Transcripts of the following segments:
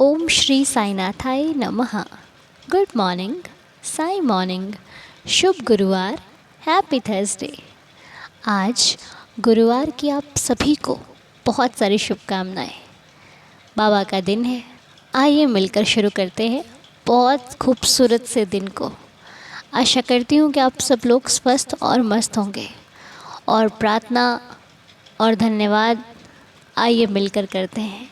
ओम श्री साईनाथाय नमः। Good morning, Sai morning, शुभ गुरुवार, happy Thursday. आज गुरुवार की आप सभी को बहुत सारी शुभकामनाएं। बाबा का दिन है, आइए मिलकर शुरू करते हैं बहुत खूबसूरत से दिन को। आशा करती हूँ कि आप सब लोग स्वस्थ और मस्त होंगे। और प्रार्थना और धन्यवाद आइए मिलकर करते हैं।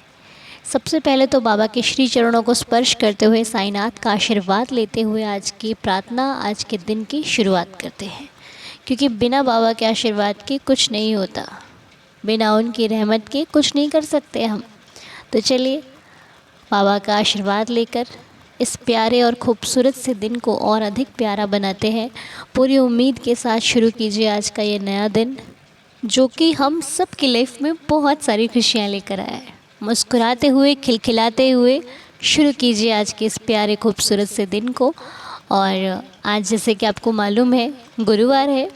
सबसे पहले तो बाबा के श्री चरणों को स्पर्श करते हुए साईनाथ का आशीर्वाद लेते हुए आज की प्रार्थना, आज के दिन की शुरुआत करते हैं। क्योंकि बिना बाबा के आशीर्वाद के कुछ नहीं होता, बिना उनकी रहमत के कुछ नहीं कर सकते हम। तो चलिए बाबा का आशीर्वाद लेकर इस प्यारे और ख़ूबसूरत से दिन को और अधिक प्यारा बनाते हैं। पूरी उम्मीद के साथ शुरू कीजिए आज का ये नया दिन, जो कि हम सब की लाइफ में बहुत सारी खुशियाँ लेकर आया है। मुस्कुराते हुए, खिलखिलाते हुए शुरू कीजिए आज के इस प्यारे खूबसूरत से दिन को। और आज जैसे कि आपको मालूम है गुरुवार है,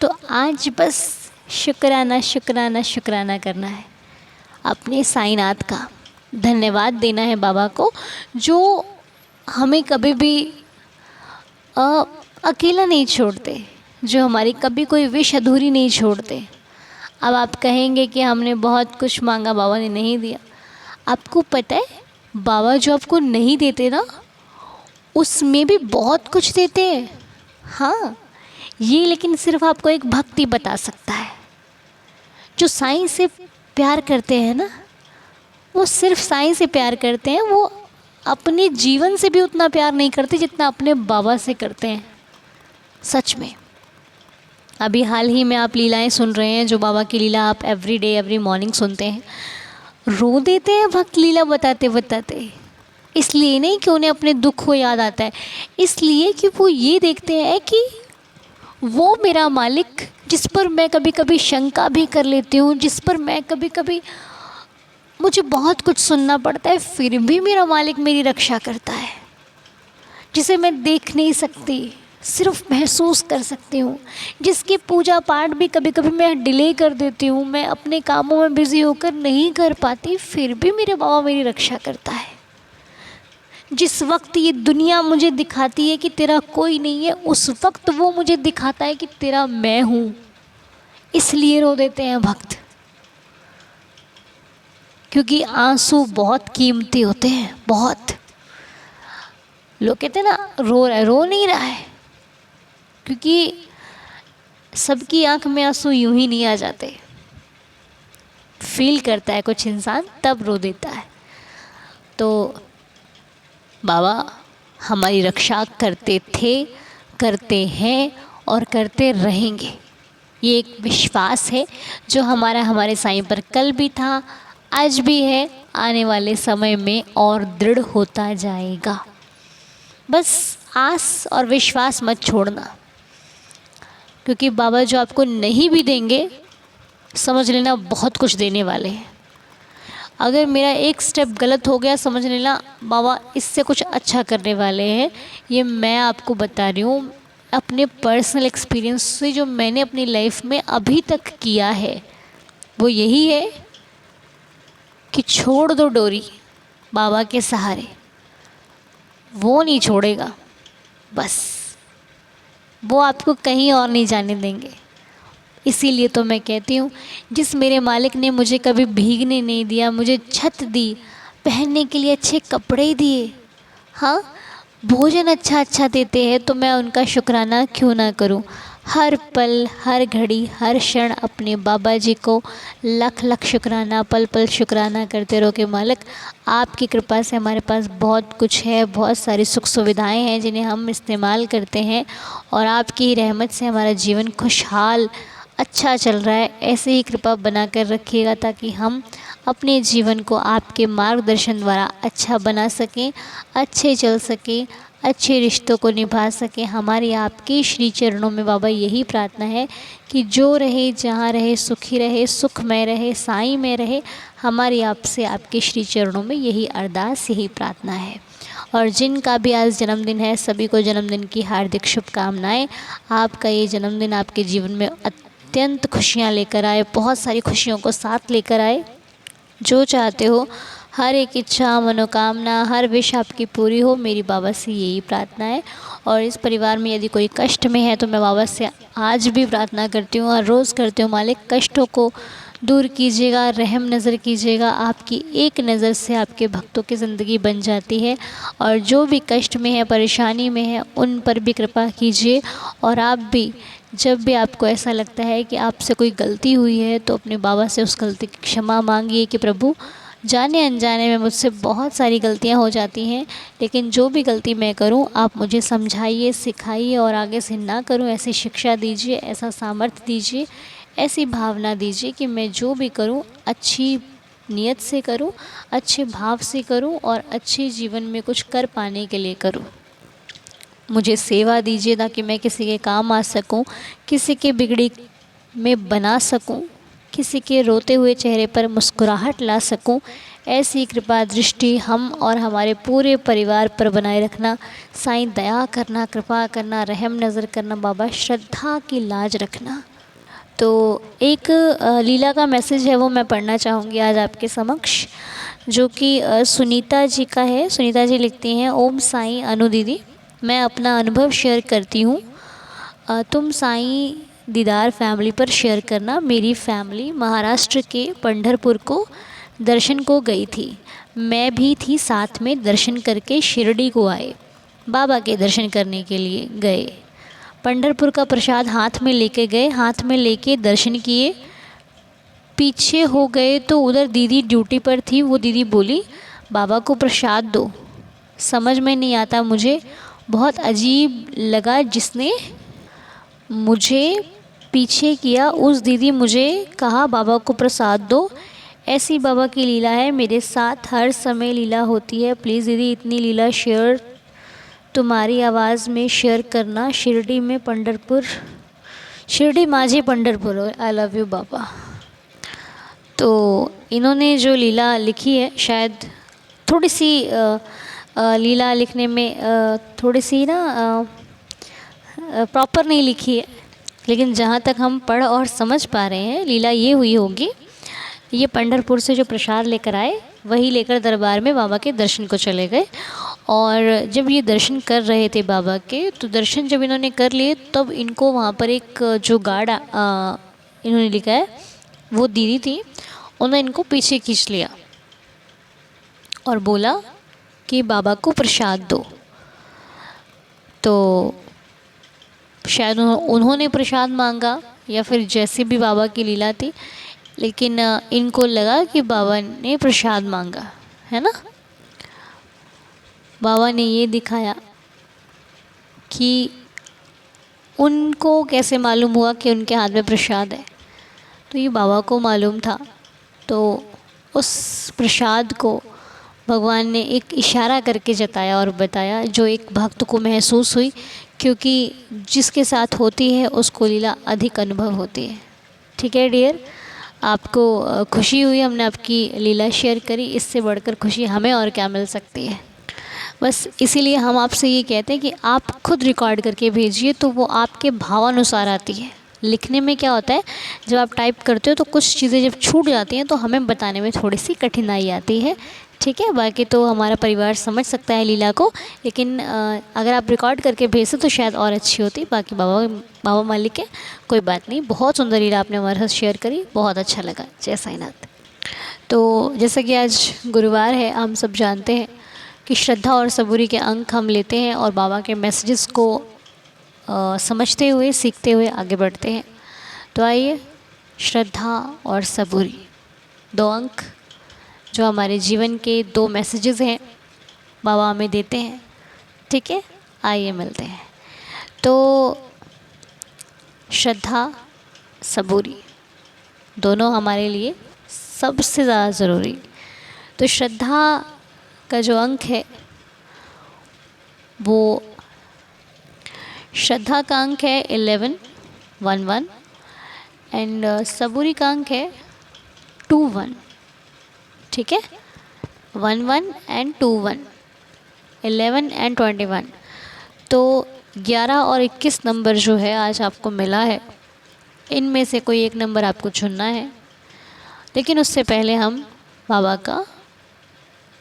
तो आज बस शुक्राना शुक्राना शुक्राना करना है, अपने साईनाथ का धन्यवाद देना है बाबा को, जो हमें कभी भी अकेला नहीं छोड़ते, जो हमारी कभी कोई विश अधूरी नहीं छोड़ते। अब आप कहेंगे कि हमने बहुत कुछ मांगा, बाबा ने नहीं दिया। आपको पता है बाबा जो आपको नहीं देते ना, उसमें भी बहुत कुछ देते हैं। हाँ, ये लेकिन सिर्फ आपको एक भक्ति बता सकता है। जो साईं से प्यार करते हैं ना, वो सिर्फ साईं से प्यार करते हैं, वो अपने जीवन से भी उतना प्यार नहीं करते जितना अपने बाबा से करते हैं। सच में अभी हाल ही में आप लीलाएं सुन रहे हैं, जो बाबा की लीला आप एवरी डे एवरी मॉर्निंग सुनते हैं। रो देते हैं भक्त लीला बताते बताते। इसलिए नहीं कि उन्हें अपने दुख को याद आता है, इसलिए कि वो ये देखते हैं कि वो मेरा मालिक, जिस पर मैं कभी कभी शंका भी कर लेती हूँ, जिस पर मैं कभी कभी मुझे बहुत कुछ सुनना पड़ता है, फिर भी मेरा मालिक मेरी रक्षा करता है। जिसे मैं देख नहीं सकती, सिर्फ महसूस कर सकती हूँ, जिसकी पूजा पाठ भी कभी कभी मैं डिले कर देती हूँ, मैं अपने कामों में बिज़ी होकर नहीं कर पाती, फिर भी मेरे बाबा मेरी रक्षा करता है। जिस वक्त ये दुनिया मुझे दिखाती है कि तेरा कोई नहीं है, उस वक्त वो मुझे दिखाता है कि तेरा मैं हूँ। इसलिए रो देते हैं भक्त, क्योंकि आंसू बहुत कीमती होते हैं। बहुत लोग कहते हैं ना रो रहा है, रो नहीं रहा है, क्योंकि सबकी आंख में आंसू यूं ही नहीं आ जाते। फील करता है कुछ इंसान, तब रो देता है। तो बाबा हमारी रक्षा करते थे, करते हैं और करते रहेंगे। ये एक विश्वास है जो हमारे साईं पर कल भी था, आज भी है, आने वाले समय में और दृढ़ होता जाएगा। बस आस और विश्वास मत छोड़ना, क्योंकि बाबा जो आपको नहीं भी देंगे, समझ लेना बहुत कुछ देने वाले हैं। अगर मेरा एक स्टेप गलत हो गया, समझ लेना बाबा इससे कुछ अच्छा करने वाले हैं। ये मैं आपको बता रही हूँ अपने पर्सनल एक्सपीरियंस से, जो मैंने अपनी लाइफ में अभी तक किया है, वो यही है कि छोड़ दो डोरी बाबा के सहारे, वो नहीं छोड़ेगा। बस वो आपको कहीं और नहीं जाने देंगे। इसीलिए तो मैं कहती हूँ, जिस मेरे मालिक ने मुझे कभी भीगने नहीं दिया, मुझे छत दी, पहनने के लिए अच्छे कपड़े दिए, हाँ भोजन अच्छा अच्छा देते हैं, तो मैं उनका शुक्राना क्यों ना करूँ। हर पल, हर घड़ी, हर क्षण अपने बाबा जी को लख लख शुक्राना, पल पल शुक्राना करते रहो कि मालिक आपकी कृपा से हमारे पास बहुत कुछ है, बहुत सारी सुख सुविधाएं हैं जिन्हें हम इस्तेमाल करते हैं, और आपकी रहमत से हमारा जीवन खुशहाल अच्छा चल रहा है। ऐसे ही कृपा बना कर रखिएगा, ताकि हम अपने जीवन को आपके मार्गदर्शन द्वारा अच्छा बना सकें, अच्छे चल सकें, अच्छे रिश्तों को निभा सकें। हमारी आपके श्री चरणों में बाबा यही प्रार्थना है कि जो रहे, जहाँ रहे, सुखी रहे, सुखमय रहे, साईं में रहे। हमारी आपसे आपके श्री चरणों में यही अरदास, यही प्रार्थना है। और जिनका भी आज जन्मदिन है, सभी को जन्मदिन की हार्दिक शुभकामनाएं। आपका ये जन्मदिन आपके जीवन में अत्यंत खुशियाँ लेकर आए, बहुत सारी खुशियों को साथ लेकर आए। जो चाहते हो हर एक इच्छा मनोकामना हर विश आपकी पूरी हो, मेरी बाबा से यही प्रार्थना है। और इस परिवार में यदि कोई कष्ट में है तो मैं बाबा से आज भी प्रार्थना करती हूँ और रोज़ करती हूँ, मालिक कष्टों को दूर कीजिएगा, रहम नज़र कीजिएगा। आपकी एक नज़र से आपके भक्तों की ज़िंदगी बन जाती है, और जो भी कष्ट में है परेशानी में है उन पर भी कृपा कीजिए। और आप भी जब भी आपको ऐसा लगता है कि आपसे कोई गलती हुई है तो अपने बाबा से उस गलती की क्षमा मांगिए कि प्रभु जाने अनजाने में मुझसे बहुत सारी गलतियां हो जाती हैं, लेकिन जो भी गलती मैं करूं आप मुझे समझाइए, सिखाइए और आगे से ना करूं ऐसी शिक्षा दीजिए, ऐसा सामर्थ्य दीजिए, ऐसी भावना दीजिए कि मैं जो भी करूं अच्छी नियत से करूं, अच्छे भाव से करूं और अच्छे जीवन में कुछ कर पाने के लिए करूं। मुझे सेवा दीजिए ताकि मैं किसी के काम आ सकूं, किसी के बिगड़ी में बना सकूं, किसी के रोते हुए चेहरे पर मुस्कुराहट ला सकूं। ऐसी कृपा दृष्टि हम और हमारे पूरे परिवार पर बनाए रखना। साईं दया करना, कृपा करना, रहम नज़र करना, बाबा श्रद्धा की लाज रखना। तो एक लीला का मैसेज है वो मैं पढ़ना चाहूँगी आज आपके समक्ष, जो कि सुनीता जी का है। सुनीता जी लिखती हैं, ओम साईं अनु दीदी, मैं अपना अनुभव शेयर करती हूँ। तुम साईं दीदार फैमिली पर शेयर करना। मेरी फैमिली महाराष्ट्र के पंढरपुर को दर्शन को गई थी। मैं भी थी, साथ में दर्शन करके शिरडी को आए। बाबा के दर्शन करने के लिए गए। पंढरपुर का प्रसाद हाथ में लेके गए, हाथ में लेके दर्शन किए। पीछे हो गए तो उधर दीदी ड्यूटी पर थी। वो दीदी बोली बाबा को प्रसाद दो। समझ में नहीं आता मुझे, बहुत अजीब लगा। जिसने मुझे पीछे किया उस दीदी मुझे कहा बाबा को प्रसाद दो। ऐसी बाबा की लीला है, मेरे साथ हर समय लीला होती है। प्लीज़ दीदी इतनी लीला शेयर तुम्हारी आवाज़ में शेयर करना। शिरडी में पंढरपुर, शिरडी माझी पंढरपुर। आई लव यू बाबा। तो इन्होंने जो लीला लिखी है, शायद थोड़ी सी लीला लिखने में थोड़ी सी ना प्रॉपर नहीं लिखी है, लेकिन जहाँ तक हम पढ़ और समझ पा रहे हैं लीला ये हुई होगी। ये पंढरपुर से जो प्रसाद लेकर आए वही लेकर दरबार में बाबा के दर्शन को चले गए। और जब ये दर्शन कर रहे थे बाबा के, तो दर्शन जब इन्होंने कर लिए तब इनको वहाँ पर एक जो गार्ड इन्होंने लिखा है वो दीदी थी, उन्होंने इनको पीछे खींच लिया और बोला कि बाबा को प्रसाद दो। तो शायद उन्होंने प्रसाद मांगा या फिर जैसे भी बाबा की लीला थी, लेकिन इनको लगा कि बाबा ने प्रसाद मांगा है ना। बाबा ने ये दिखाया कि उनको कैसे मालूम हुआ कि उनके हाथ में प्रसाद है, तो ये बाबा को मालूम था। तो उस प्रसाद को भगवान ने एक इशारा करके जताया और बताया, जो एक भक्त को महसूस हुई, क्योंकि जिसके साथ होती है उसको लीला अधिक अनुभव होती है। ठीक है डियर, आपको खुशी हुई, हमने आपकी लीला शेयर करी, इससे बढ़कर खुशी हमें और क्या मिल सकती है। बस इसीलिए हम आपसे ये कहते हैं कि आप खुद रिकॉर्ड करके भेजिए, तो वो आपके भावानुसार आती है। लिखने में क्या होता है, जब आप टाइप करते हो तो कुछ चीज़ें जब छूट जाती हैं तो हमें बताने में थोड़ी सी कठिनाई आती है। ठीक है, बाकी तो हमारा परिवार समझ सकता है लीला को, लेकिन अगर आप रिकॉर्ड करके भेजते तो शायद और अच्छी होती। बाकी बाबा मालिक है, कोई बात नहीं। बहुत सुंदर लीला आपने हमारे साथ शेयर करी, बहुत अच्छा लगा। जय साईनाथ। तो जैसा कि आज गुरुवार है, हम सब जानते हैं कि श्रद्धा और सबूरी के अंक हम लेते हैं और बाबा के मैसेजेस को समझते हुए, सीखते हुए आगे बढ़ते हैं। तो आइए, श्रद्धा और सबूरी, दो अंक जो हमारे जीवन के दो मैसेजेस हैं, बाबा हमें देते हैं। ठीक है, आइए मिलते हैं। तो श्रद्धा सबूरी दोनों हमारे लिए सबसे ज़्यादा ज़रूरी। तो श्रद्धा का जो अंक है वो, श्रद्धा का अंक है 11 एंड सबूरी का अंक है 21। ठीक है, 11 एंड 21, 11 एंड 21। तो 11 और 21 नंबर जो है आज आपको मिला है, इनमें से कोई एक नंबर आपको चुनना है। लेकिन उससे पहले हम बाबा का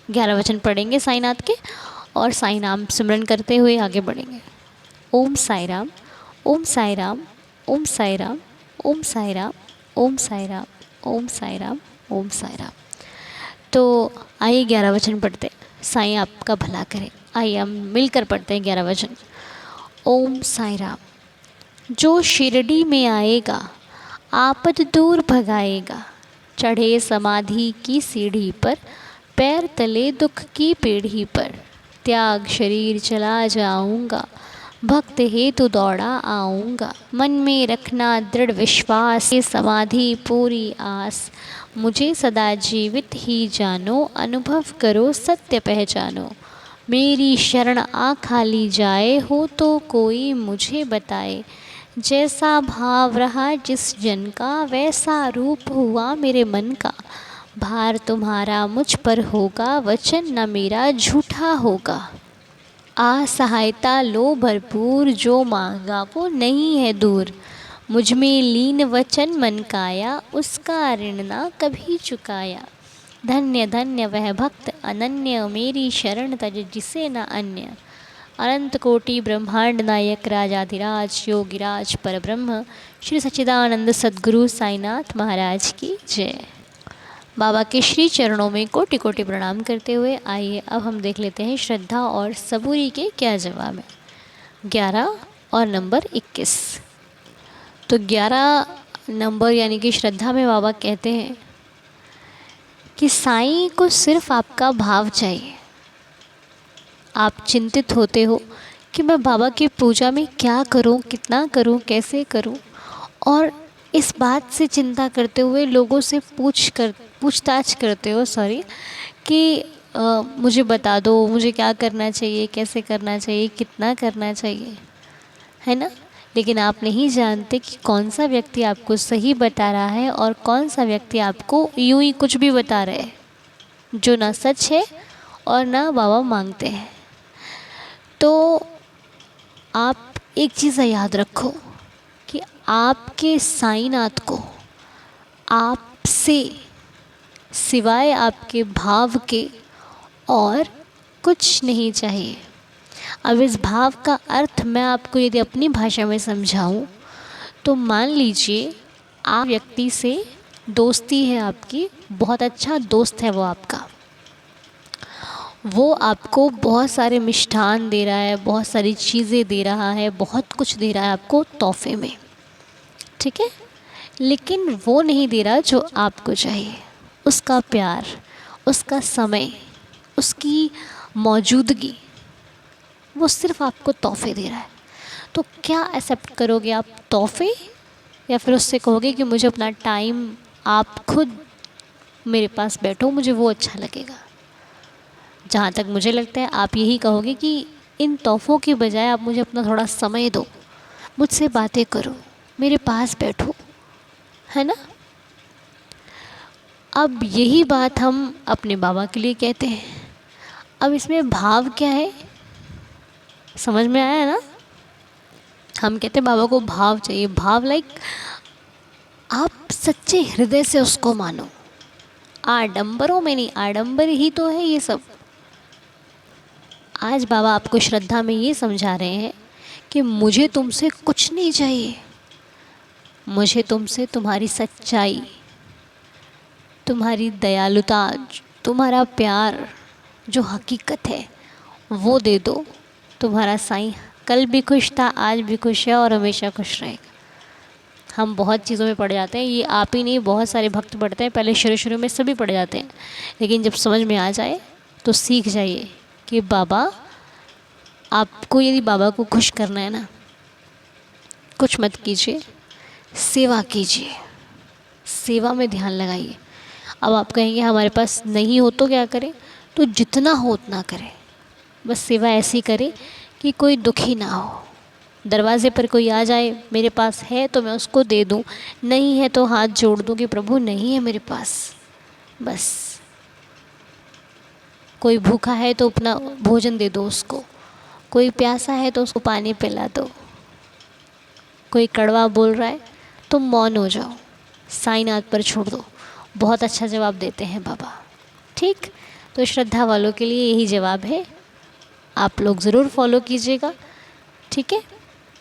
11 वचन पढ़ेंगे साईनाथ के और साई नाम सिमरन करते हुए आगे बढ़ेंगे। ओम साई राम, ओम साई राम, ओम साई राम, ओम साई राम, ओम साई राम, ओम साई राम, ओम साई राम। तो आइए 11 वचन पढ़ते हैं। साईं आपका भला करे। आइए हम मिलकर पढ़ते हैं 11 वचन। ओम साई राम। जो शिरडी में आएगा आपद दूर भगाएगा, चढ़े समाधि की सीढ़ी पर, पैर तले दुख की पीढ़ी पर, त्याग शरीर चला जाऊंगा, भक्त हेतु दौड़ा आऊंगा, मन में रखना दृढ़ विश्वास, ये समाधि पूरी आस, मुझे सदा जीवित ही जानो, अनुभव करो सत्य पहचानो, मेरी शरण आ खाली जाए, हो तो कोई मुझे बताए, जैसा भाव रहा जिस जन का, वैसा रूप हुआ मेरे मन का, भार तुम्हारा मुझ पर होगा, वचन न मेरा झूठा होगा, आ सहायता लो भरपूर, जो मांगा वो नहीं है दूर, मुझ में लीन वचन मन काया, उसका ऋण ना कभी चुकाया, धन्य धन्य वह भक्त अनन्य, मेरी शरण तज जिसे न अन्य, अनंत कोटि ब्रह्मांड नायक राजाधिराज योगिराज परब्रह्म श्री सच्चिदानंद सद्गुरु साईनाथ महाराज की जय। बाबा के श्री चरणों में कोटि कोटि प्रणाम करते हुए आइए अब हम देख लेते हैं श्रद्धा और सबूरी के क्या जवाब है। 11 और नंबर 21। तो 11 नंबर यानी कि श्रद्धा में बाबा कहते हैं कि साईं को सिर्फ आपका भाव चाहिए। आप चिंतित होते हो कि मैं बाबा की पूजा में क्या करूं, कितना करूं, कैसे करूं, और इस बात से चिंता करते हुए लोगों से पूछताछ करते हो कि मुझे बता दो, मुझे क्या करना चाहिए, कैसे करना चाहिए, कितना करना चाहिए, है ना। लेकिन आप नहीं जानते कि कौन सा व्यक्ति आपको सही बता रहा है और कौन सा व्यक्ति आपको यूं ही कुछ भी बता रहे हैं जो ना सच है और ना बाबा मांगते हैं। तो आप एक चीज़ याद रखो कि आपके साईनाथ को आपसे सिवाय आपके भाव के और कुछ नहीं चाहिए। अब इस भाव का अर्थ मैं आपको यदि अपनी भाषा में समझाऊं तो मान लीजिए आप व्यक्ति से दोस्ती है आपकी, बहुत अच्छा दोस्त है वो आपका, वो आपको बहुत सारे मिष्ठान दे रहा है, बहुत सारी चीज़ें दे रहा है, बहुत कुछ दे रहा है आपको तोहफे में, ठीक है, लेकिन वो नहीं दे रहा जो आपको चाहिए। उसका प्यार, उसका समय, उसकी मौजूदगी, वो सिर्फ आपको तोहफे दे रहा है। तो क्या एक्सेप्ट करोगे आप तोहफे, या फिर उससे कहोगे कि मुझे अपना टाइम, आप खुद मेरे पास बैठो, मुझे वो अच्छा लगेगा। जहाँ तक मुझे लगता है आप यही कहोगे कि इन तोहफ़ों की बजाय आप मुझे अपना थोड़ा समय दो, मुझसे बातें करो, मेरे पास बैठो, है ना। अब यही बात हम अपने बाबा के लिए कहते हैं। अब इसमें भाव क्या है, समझ में आया ना। हम कहते हैं बाबा को भाव चाहिए। भाव लाइक आप सच्चे हृदय से उसको मानो, आडंबरों में नहीं। आडंबर ही तो है ये सब। आज बाबा आपको श्रद्धा में ये समझा रहे हैं कि मुझे तुमसे कुछ नहीं चाहिए, मुझे तुमसे तुम्हारी सच्चाई, तुम्हारी दयालुता, तुम्हारा प्यार जो हकीकत है वो दे दो। तुम्हारा साईं कल भी खुश था, आज भी खुश है और हमेशा खुश रहेगा। हम बहुत चीज़ों में पड़ जाते हैं, ये आप ही नहीं बहुत सारे भक्त पढ़ते हैं, पहले शुरू में सभी पढ़ जाते हैं, लेकिन जब समझ में आ जाए तो सीख जाइए कि बाबा, आपको यदि बाबा को खुश करना है ना, कुछ मत कीजिए, सेवा कीजिए, सेवा में ध्यान लगाइए। अब आप कहेंगे हमारे पास नहीं हो तो क्या करें, तो जितना हो उतना करें। बस सेवा ऐसी करें कि कोई दुखी ना हो। दरवाज़े पर कोई आ जाए, मेरे पास है तो मैं उसको दे दूं, नहीं है तो हाथ जोड़ दूं कि प्रभु नहीं है मेरे पास। बस कोई भूखा है तो अपना भोजन दे दो उसको, कोई प्यासा है तो उसको पानी पिला दो, कोई कड़वा बोल रहा है तो मौन हो जाओ, साईनाथ पर छोड़ दो। बहुत अच्छा जवाब देते हैं बाबा। ठीक, तो श्रद्धा वालों के लिए यही जवाब है, आप लोग ज़रूर फॉलो कीजिएगा। ठीक है,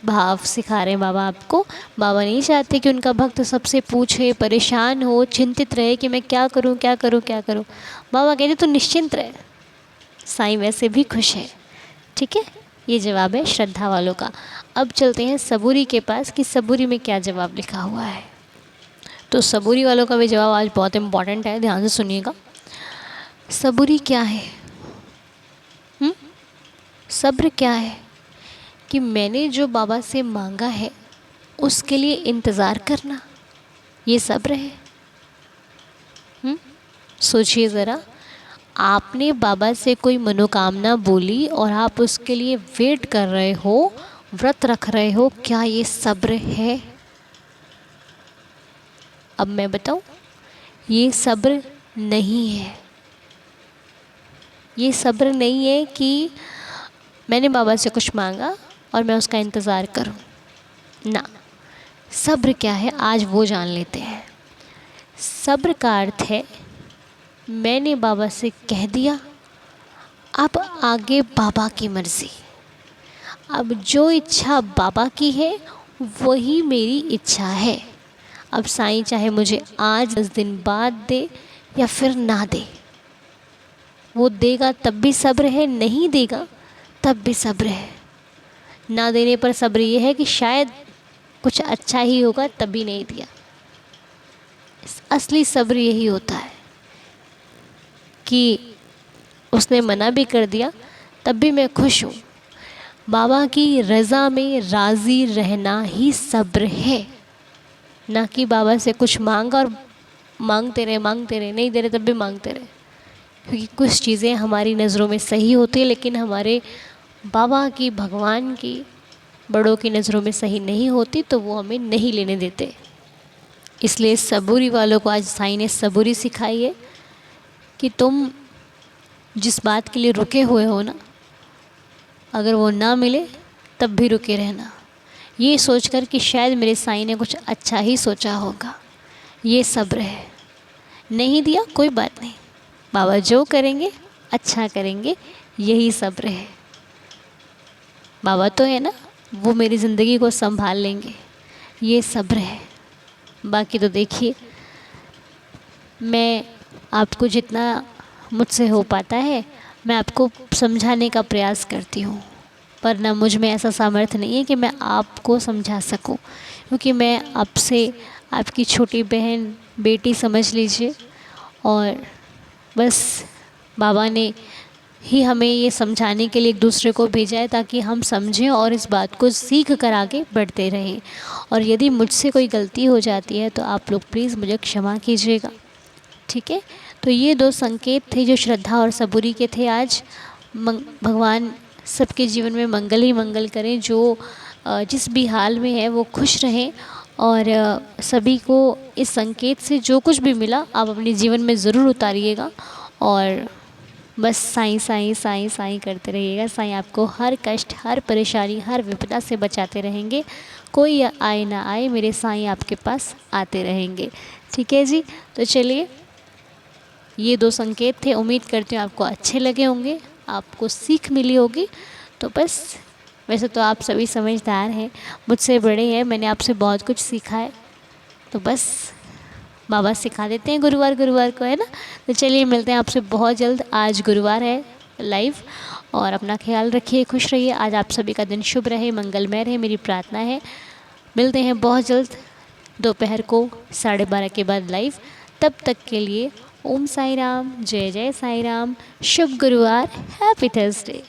भाव सिखा रहे हैं बाबा आपको। बाबा नहीं चाहते कि उनका भक्त सबसे पूछे, परेशान हो, चिंतित रहे कि मैं क्या करूं क्या करूं क्या करूं। बाबा कहते तू निश्चिंत रहे, साईं वैसे भी खुश है। ठीक है, ये जवाब है श्रद्धा वालों का। अब चलते हैं सबूरी के पास कि सबूरी में क्या जवाब लिखा हुआ है। तो सबूरी वालों का भी जवाब आज बहुत इम्पॉर्टेंट है, ध्यान से सुनिएगा। सबूरी क्या है? सब्र क्या है? कि मैंने जो बाबा से मांगा है उसके लिए इंतज़ार करना, ये सब्र है। सोचिए ज़रा, आपने बाबा से कोई मनोकामना बोली और आप उसके लिए वेट कर रहे हो, व्रत रख रहे हो, क्या ये सब्र है? अब मैं बताऊं, ये सब्र नहीं है। ये सब्र नहीं है कि मैंने बाबा से कुछ मांगा और मैं उसका इंतज़ार करूं ना। सब्र क्या है आज वो जान लेते हैं। सब्र का अर्थ है मैंने बाबा से कह दिया, अब आगे बाबा की मर्ज़ी। अब जो इच्छा बाबा की है वही मेरी इच्छा है। अब साईं चाहे मुझे आज 10 दिन बाद दे या फिर ना दे, वो देगा तब भी सब्र है, नहीं देगा तब भी सब्र है। ना देने पर सब्र ये है कि शायद कुछ अच्छा ही होगा तभी नहीं दिया। असली सब्र यही होता है कि उसने मना भी कर दिया तब भी मैं खुश हूँ। बाबा की रज़ा में राज़ी रहना ही सब्र है, ना कि बाबा से कुछ मांगा और मांगते रहे, नहीं दे रहे तब भी मांगते रहे। क्योंकि कुछ चीज़ें हमारी नज़रों में सही होती है लेकिन हमारे बाबा की, भगवान की, बड़ों की नज़रों में सही नहीं होती, तो वो हमें नहीं लेने देते। इसलिए सबूरी वालों को आज साईं ने सबूरी सिखाई है कि तुम जिस बात के लिए रुके हुए हो ना, अगर वो ना मिले तब भी रुके रहना, ये सोचकर कि शायद मेरे साईं ने कुछ अच्छा ही सोचा होगा। ये सब्र है। नहीं दिया कोई बात नहीं, बाबा जो करेंगे अच्छा करेंगे, यही सब्र है। बाबा तो है ना, वो मेरी ज़िंदगी को संभाल लेंगे, ये सब्र है। बाकी तो देखिए, मैं आपको जितना मुझसे हो पाता है मैं आपको समझाने का प्रयास करती हूँ, पर ना मुझ में ऐसा सामर्थ्य नहीं है कि मैं आपको समझा सकूँ, क्योंकि मैं आपसे आपकी छोटी बहन, बेटी समझ लीजिए। और बस बाबा ने ही हमें ये समझाने के लिए एक दूसरे को भेजा है ताकि हम समझें और इस बात को सीख कर आगे बढ़ते रहें। और यदि मुझसे कोई गलती हो जाती है तो आप लोग प्लीज़ मुझे क्षमा कीजिएगा। ठीक है, तो ये 2 संकेत थे जो श्रद्धा और सबूरी के थे। आज भगवान सबके जीवन में मंगल ही मंगल करें, जो जिस भी हाल में है वो खुश रहें। और सभी को इस संकेत से जो कुछ भी मिला आप अपने जीवन में ज़रूर उतारिएगा और बस साईं साईं साईं साईं करते रहिएगा। साईं आपको हर कष्ट, हर परेशानी, हर विपदा से बचाते रहेंगे। कोई आए ना आए, मेरे साईं आपके पास आते रहेंगे। ठीक है जी, तो चलिए, ये 2 संकेत थे। उम्मीद करती हूँ आपको अच्छे लगे होंगे, आपको सीख मिली होगी। तो बस, वैसे तो आप सभी समझदार हैं, मुझसे बड़े हैं, मैंने आपसे बहुत कुछ सीखा है, तो बस बाबा सिखा देते हैं गुरुवार गुरुवार को, है ना। तो चलिए, मिलते हैं आपसे बहुत जल्द। आज गुरुवार है लाइव, और अपना ख्याल रखिए, खुश रहिए। आज आप सभी का दिन शुभ रहे, मंगलमय रहे, मेरी प्रार्थना है। मिलते हैं बहुत जल्द दोपहर को 12:30 के बाद लाइव। तब तक के लिए ओम साई राम, जय जय साई राम, शुभ गुरुवार, हैप्पी थर्सडे।